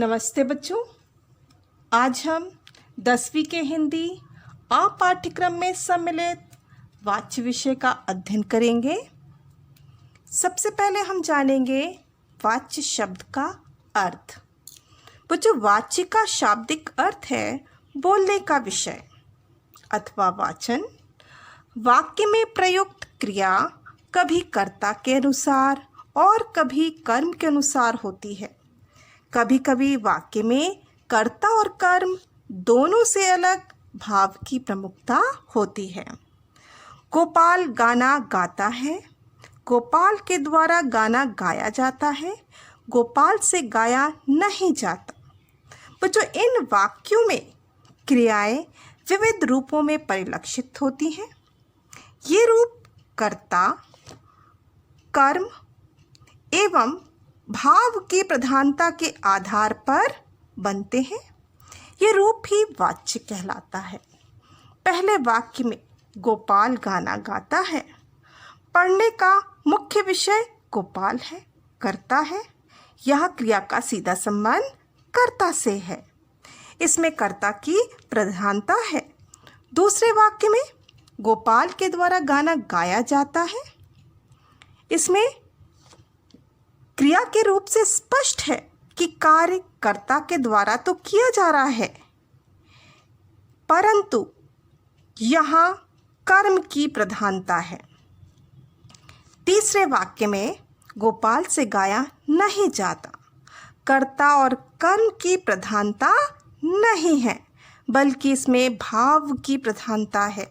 नमस्ते बच्चों। आज हम 10वीं के हिंदी आ पाठ्यक्रम में सम्मिलित वाच्य विषय का अध्ययन करेंगे। सबसे पहले हम जानेंगे वाच्य शब्द का अर्थ। बच्चों, वाच्य का शाब्दिक अर्थ है बोलने का विषय अथवा वाचन। वाक्य में प्रयुक्त क्रिया कभी कर्ता के अनुसार और कभी कर्म के अनुसार होती है। कभी कभी वाक्य में कर्ता और कर्म दोनों से अलग भाव की प्रमुखता होती है। गोपाल गाना गाता है। गोपाल के द्वारा गाना गाया जाता है, गोपाल से गाया नहीं जाता। बच्चों, इन वाक्यों में क्रियाएं विविध रूपों में परिलक्षित होती हैं। ये रूप कर्ता, कर्म एवं भाव की प्रधानता के आधार पर बनते हैं। ये रूप ही वाच्य कहलाता है। पहले वाक्य में गोपाल गाना गाता है। पढ़ने का मुख्य विषय गोपाल है, कर्ता है। यह क्रिया का सीधा संबंध कर्ता से है। इसमें कर्ता की प्रधानता है। दूसरे वाक्य में गोपाल के द्वारा गाना गाया जाता है। इसमें क्रिया के रूप से स्पष्ट है कि कार्य कर्ता के द्वारा तो किया जा रहा है, परंतु यहाँ कर्म की प्रधानता है। तीसरे वाक्य में गोपाल से गाया नहीं जाता। कर्ता और कर्म की प्रधानता नहीं है, बल्कि इसमें भाव की प्रधानता है।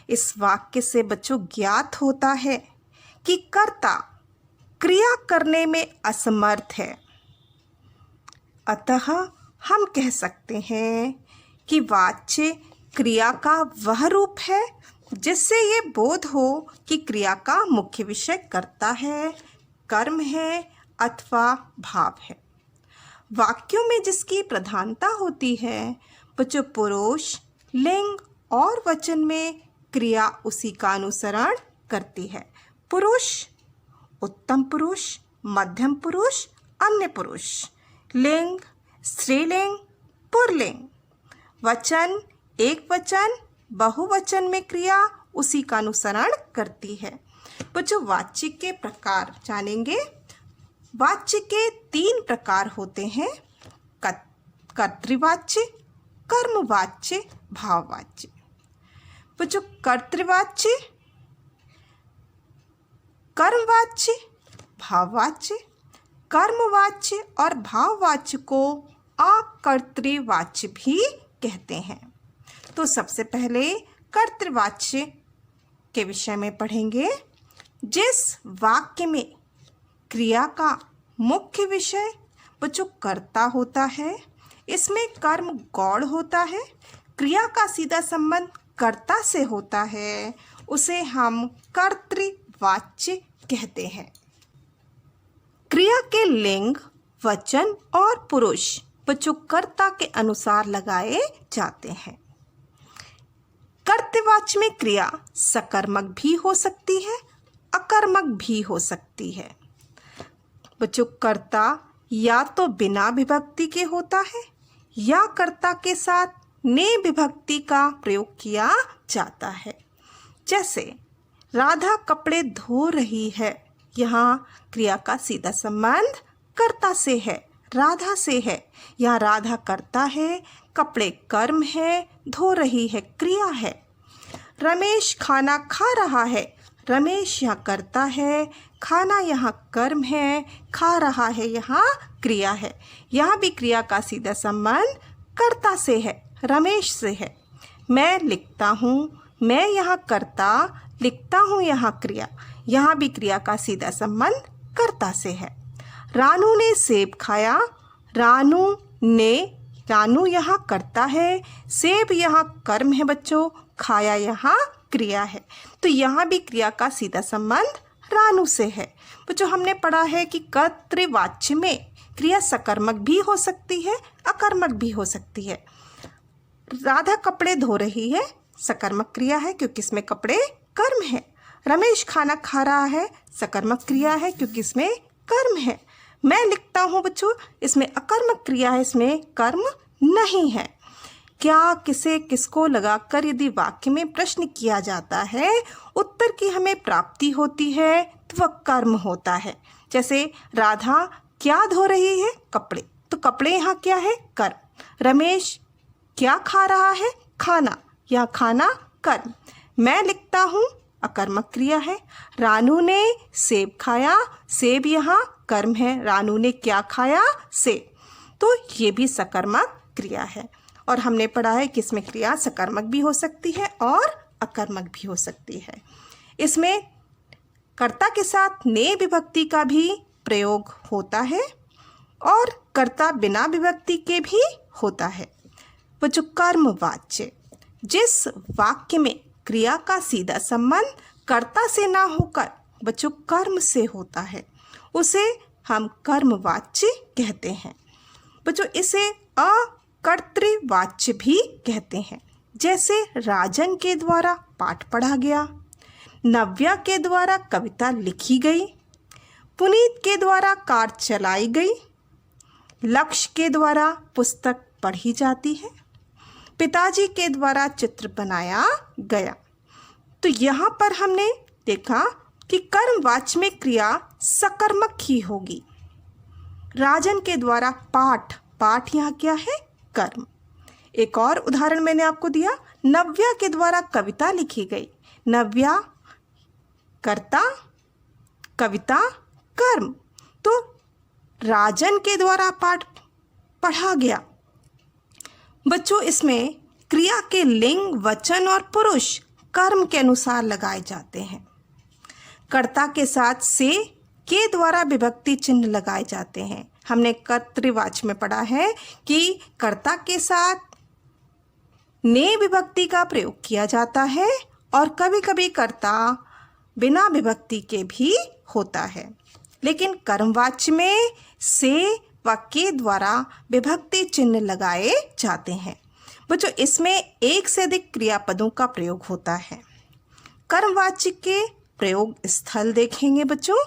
इस वाक्य से बच्चों ज्ञात होता है कि कर्ता क्रिया करने में असमर्थ है। अतः हम कह सकते हैं कि वाच्य क्रिया का वह रूप है जिससे ये बोध हो कि क्रिया का मुख्य विषय कर्ता है, कर्म है अथवा भाव है। वाक्यों में जिसकी प्रधानता होती है, बच्चों पुरुष, लिंग और वचन में क्रिया उसी का अनुसरण करती है। पुरुष, उत्तम पुरुष, मध्यम पुरुष, अन्य पुरुष। लिंग, स्त्रीलिंग, पुल्लिंग। वचन, एक वचन, बहुवचन में क्रिया उसी का अनुसरण करती है। बच्चों, वाच्य के प्रकार जानेंगे। वाच्य के 3 प्रकार होते हैं: कर्तृवाच्य, कर्मवाच्य, भाववाच्य। बच्चों, कर्तृवाच्य, कर्मवाच्य, भाववाच्य, कर्मवाच्य और भाववाच्य को अकर्तृवाच्य भी कहते हैं। तो सबसे पहले कर्तृवाच्य के विषय में पढ़ेंगे। जिस वाक्य में क्रिया का मुख्य विषय बच्चों कर्ता होता है, इसमें कर्म गौण होता है, क्रिया का सीधा संबंध कर्ता से होता है, उसे हम कर्तृवाच्य कहते हैं। क्रिया के लिंग, वचन और पुरुष बच्चों कर्ता के अनुसार लगाए जाते हैं। कर्तृवाच्य में क्रिया सकर्मक भी हो सकती है, अकर्मक भी हो सकती है। बच्चों, कर्ता या तो बिना विभक्ति के होता है या कर्ता के साथ ने विभक्ति का प्रयोग किया जाता है। जैसे राधा कपड़े धो रही है, यहाँ क्रिया का सीधा संबंध कर्ता से है, राधा से है। यहाँ राधा कर्ता है, कपड़े कर्म है, धो रही है क्रिया है। रमेश खाना खा रहा है, रमेश यहाँ कर्ता है, खाना यहाँ कर्म है, खा रहा है यहाँ क्रिया है। यहाँ भी क्रिया का सीधा संबंध कर्ता से है, रमेश से है। मैं लिखता हूँ, मैं यहाँ कर्ता, लिखता हूँ यहाँ क्रिया। यहाँ भी क्रिया का सीधा संबंध कर्ता से है। रानू ने सेब खाया, रानू ने, रानू यहाँ कर्ता है, सेब यहाँ कर्म है बच्चों, खाया यहाँ क्रिया है। तो यहाँ भी क्रिया का सीधा संबंध रानू से है। बच्चों, हमने पढ़ा है कि कर्तृवाच्य में क्रिया सकर्मक भी हो सकती है, अकर्मक भी हो सकती है। राधा कपड़े धो रही है, सकर्मक क्रिया है क्योंकि इसमें कपड़े कर्म है। रमेश खाना खा रहा है, सकर्मक क्रिया है क्योंकि इसमें कर्म है। मैं लिखता हूँ बच्चों, इसमें अकर्मक क्रिया है, इसमें कर्म नहीं है। क्या, किसे, किसको लगाकर यदि वाक्य में प्रश्न किया जाता है, उत्तर की हमें प्राप्ति होती है, तो वह कर्म होता है। जैसे राधा क्या धो रही है, कपड़े, तो कपड़े यहाँ क्या है, कर्म। रमेश क्या खा रहा है, खाना, यह खाना कर्म। मैं लिखता हूँ, अकर्मक क्रिया है। रानू ने सेब खाया, सेब यहाँ कर्म है। रानू ने क्या खाया, सेब, तो ये भी सकर्मक क्रिया है। और हमने पढ़ा है कि इसमें क्रिया सकर्मक भी हो सकती है और अकर्मक भी हो सकती है। इसमें कर्ता के साथ ने विभक्ति का भी प्रयोग होता है और कर्ता बिना विभक्ति के भी होता है। बच्चों, कर्मवाच्य, जिस वाक्य में क्रिया का सीधा संबंध कर्ता से ना होकर बच्चों कर्म से होता है, उसे हम कर्मवाच्य कहते हैं। बच्चों, इसे अकर्तृवाच्य भी कहते हैं। जैसे राजन के द्वारा पाठ पढ़ा गया, नव्या के द्वारा कविता लिखी गई, पुनीत के द्वारा कार चलाई गई, लक्ष्य के द्वारा पुस्तक पढ़ी जाती है, पिताजी के द्वारा चित्र बनाया गया। तो यहाँ पर हमने देखा कि कर्मवाच्य में क्रिया सकर्मक ही होगी। राजन के द्वारा पाठ, पाठ यहाँ क्या है, कर्म। एक और उदाहरण मैंने आपको दिया, नव्या के द्वारा कविता लिखी गई, नव्या कर्ता, कविता कर्म। तो राजन के द्वारा पाठ पढ़ा गया। बच्चों, इसमें क्रिया के लिंग, वचन और पुरुष कर्म के अनुसार लगाए जाते हैं। कर्ता के साथ से के द्वारा विभक्ति चिन्ह लगाए जाते हैं। हमने कर्तृवाच्य में पढ़ा है कि कर्ता के साथ ने विभक्ति का प्रयोग किया जाता है और कभी कभी कर्ता बिना विभक्ति के भी होता है। लेकिन कर्मवाच्य में से व के द्वारा विभक्ति चिन्ह लगाए जाते हैं। बच्चों, इसमें एक से अधिक क्रियापदों का प्रयोग होता है। कर्मवाच्य के प्रयोग स्थल देखेंगे बच्चों,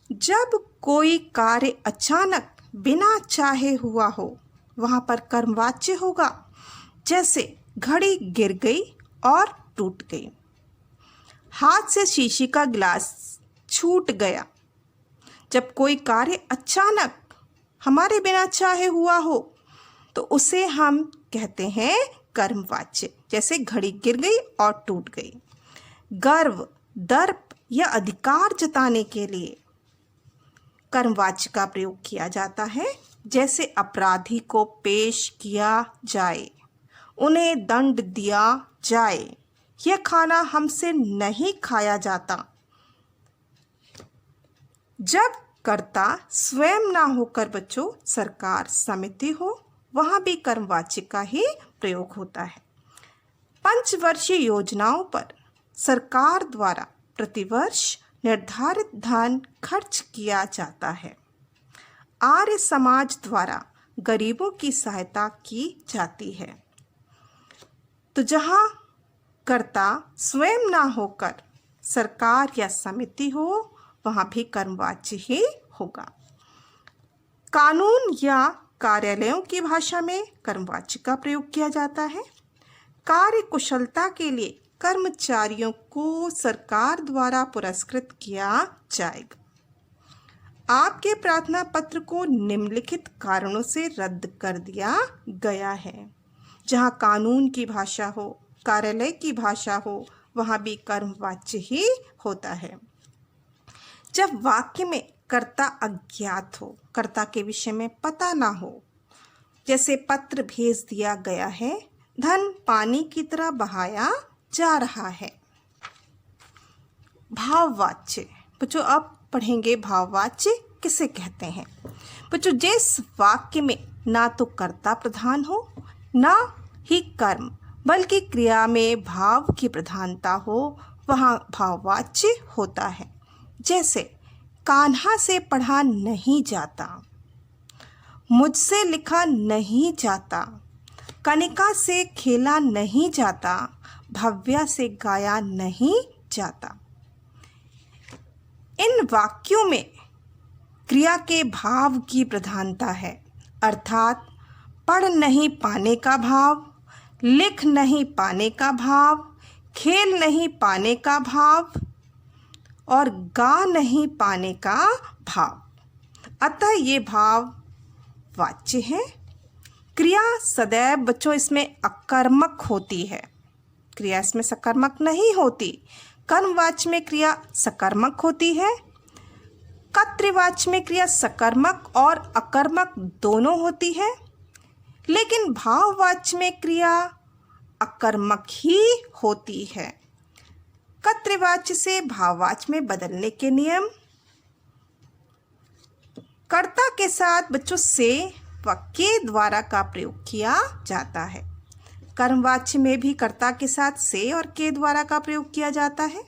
जब कोई कार्य अचानक बिना चाहे हुआ हो, वहाँ पर कर्मवाच्य होगा। जैसे घड़ी गिर गई और टूट गई, हाथ से शीशी का गिलास छूट गया। जब कोई कार्य अचानक हमारे बिना चाहे हुआ हो, तो उसे हम कहते हैं कर्मवाच्य। जैसे घड़ी गिर गई और टूट गई। गर्व, दर्प या अधिकार जताने के लिए कर्मवाच्य का प्रयोग किया जाता है। जैसे अपराधी को पेश किया जाए, उन्हें दंड दिया जाए, यह खाना हमसे नहीं खाया जाता। जब कर्ता स्वयं ना होकर बच्चों सरकार, समिति हो, वहाँ भी कर्मवाच्य का ही प्रयोग होता है। पंचवर्षीय योजनाओं पर सरकार द्वारा प्रतिवर्ष निर्धारित धन खर्च किया जाता है। आर्य समाज द्वारा गरीबों की सहायता की जाती है। तो जहाँ कर्ता स्वयं ना होकर सरकार या समिति हो, वहाँ भी कर्मवाच्य ही होगा। कानून या कार्यालयों की भाषा में कर्मवाच्य का प्रयोग किया जाता है। कार्य कुशलता के लिए कर्मचारियों को सरकार द्वारा पुरस्कृत किया जाएगा। आपके प्रार्थना पत्र को निम्नलिखित कारणों से रद्द कर दिया गया है। जहाँ कानून की भाषा हो, कार्यालय की भाषा हो, वहाँ भी कर्मवाच्य ही होता है। जब वाक्य में कर्ता अज्ञात हो, कर्ता के विषय में पता ना हो, जैसे पत्र भेज दिया गया है, धन पानी की तरह बहाया जा रहा है। भाववाच्य, बच्चों अब पढ़ेंगे भाववाच्य किसे कहते हैं। बच्चों, जिस वाक्य में ना तो कर्ता प्रधान हो, ना ही कर्म, बल्कि क्रिया में भाव की प्रधानता हो, वहाँ भाववाच्य होता है। जैसे कान्हा से पढ़ा नहीं जाता, मुझसे लिखा नहीं जाता, कनिका से खेला नहीं जाता, भव्या से गाया नहीं जाता। इन वाक्यों में क्रिया के भाव की प्रधानता है, अर्थात पढ़ नहीं पाने का भाव, लिख नहीं पाने का भाव, खेल नहीं पाने का भाव और गा नहीं पाने का भाव। अतः ये भाव वाच्य हैं। क्रिया सदैव बच्चों इसमें अकर्मक होती है, क्रिया इसमें सकर्मक नहीं होती। कर्मवाच्य में क्रिया सकर्मक होती है, कर्तृवाच्य में क्रिया सकर्मक और अकर्मक दोनों होती है, लेकिन भाववाच्य में क्रिया अकर्मक ही होती है। कर्तृवाच्य से भाववाच्य में बदलने के नियम: कर्ता के साथ बच्चों से व के द्वारा का प्रयोग किया जाता है। कर्मवाच्य में भी कर्ता के साथ से और के द्वारा का प्रयोग किया जाता है।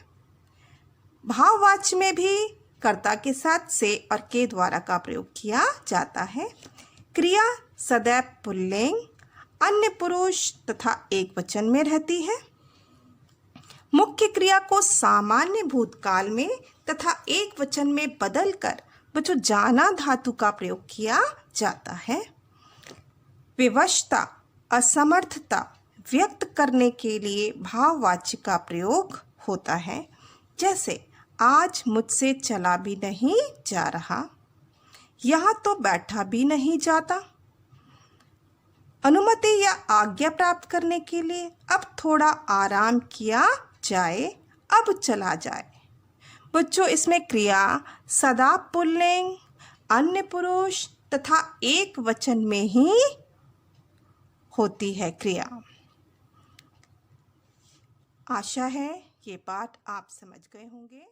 भाववाच्य में भी कर्ता के साथ से और के द्वारा का प्रयोग किया जाता है। क्रिया सदैव पुल्लिंग, अन्य पुरुष तथा एक वचन में रहती है। मुख्य क्रिया को सामान्य भूतकाल में तथा एक वचन में बदलकर बच्चों जाना धातु का प्रयोग किया जाता है। विवशता, असमर्थता व्यक्त करने के लिए भाववाच्य का प्रयोग होता है, जैसे आज मुझसे चला भी नहीं जा रहा, यहाँ तो बैठा भी नहीं जाता। अनुमति या आज्ञा प्राप्त करने के लिए अब थोड़ा आराम किया जाए, अब चला जाए। बच्चों इसमें क्रिया सदा पुल्लिंग, अन्य पुरुष तथा एक वचन में ही होती है क्रिया। आशा है ये बात आप समझ गए होंगे।